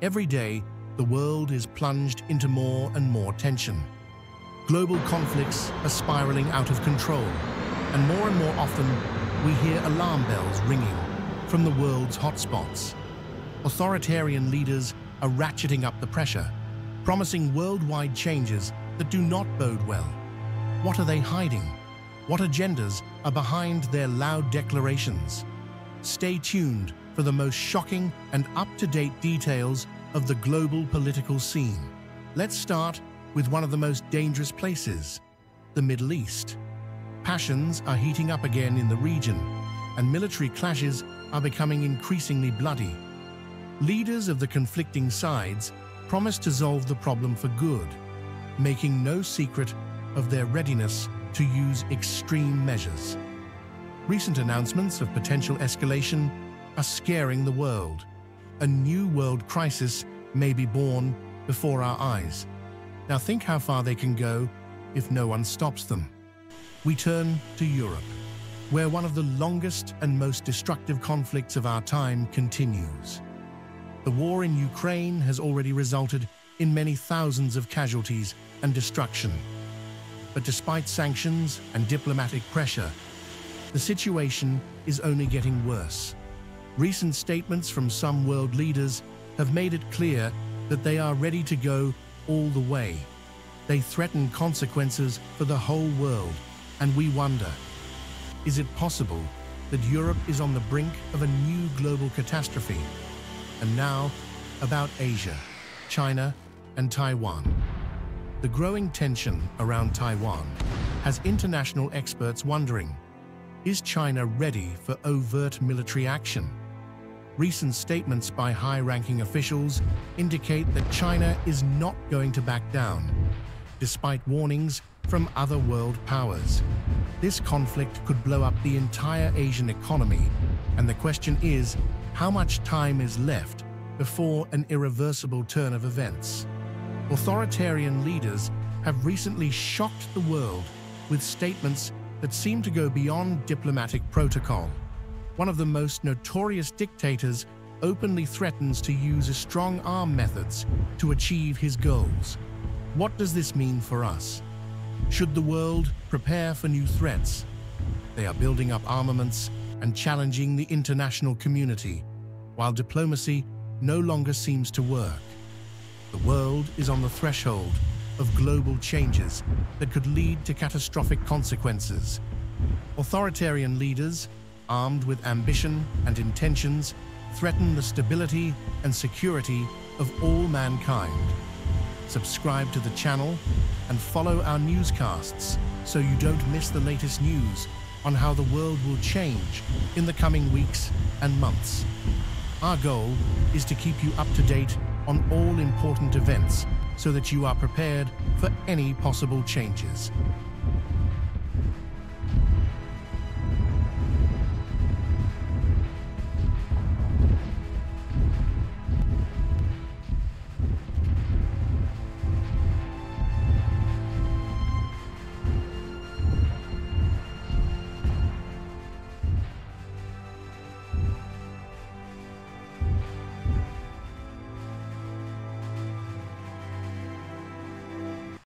Every day, the world is plunged into more and more tension. Global conflicts are spiraling out of control, and more often, we hear alarm bells ringing from the world's hotspots. Authoritarian leaders are ratcheting up the pressure, promising worldwide changes that do not bode well. What are they hiding? What agendas are behind their loud declarations? Stay tuned for the most shocking and up-to-date details of the global political scene. Let's start with one of the most dangerous places, the Middle East. Passions are heating up again in the region, and military clashes are becoming increasingly bloody. Leaders of the conflicting sides promise to solve the problem for good, making no secret of their readiness to use extreme measures. Recent announcements of potential escalation are scaring the world. A new world crisis may be born before our eyes. Now think how far they can go if no one stops them. We turn to Europe, where one of the longest and most destructive conflicts of our time continues. The war in Ukraine has already resulted in many thousands of casualties and destruction. But despite sanctions and diplomatic pressure, the situation is only getting worse. Recent statements from some world leaders have made it clear that they are ready to go all the way. They threaten consequences for the whole world, and we wonder, is it possible that Europe is on the brink of a new global catastrophe? And now, about Asia, China, and Taiwan. The growing tension around Taiwan has international experts wondering, is China ready for overt military action? Recent statements by high-ranking officials indicate that China is not going to back down, despite warnings from other world powers. This conflict could blow up the entire Asian economy, and the question is, how much time is left before an irreversible turn of events? Authoritarian leaders have recently shocked the world with statements that seem to go beyond diplomatic protocol. One of the most notorious dictators openly threatens to use strong-arm methods to achieve his goals. What does this mean for us? Should the world prepare for new threats? They are building up armaments and challenging the international community, while diplomacy no longer seems to work. The world is on the threshold of global changes that could lead to catastrophic consequences. Authoritarian leaders, armed with ambition and intentions, threaten the stability and security of all mankind. Subscribe to the channel and follow our newscasts so you don't miss the latest news on how the world will change in the coming weeks and months. Our goal is to keep you up to date on all important events so that you are prepared for any possible changes.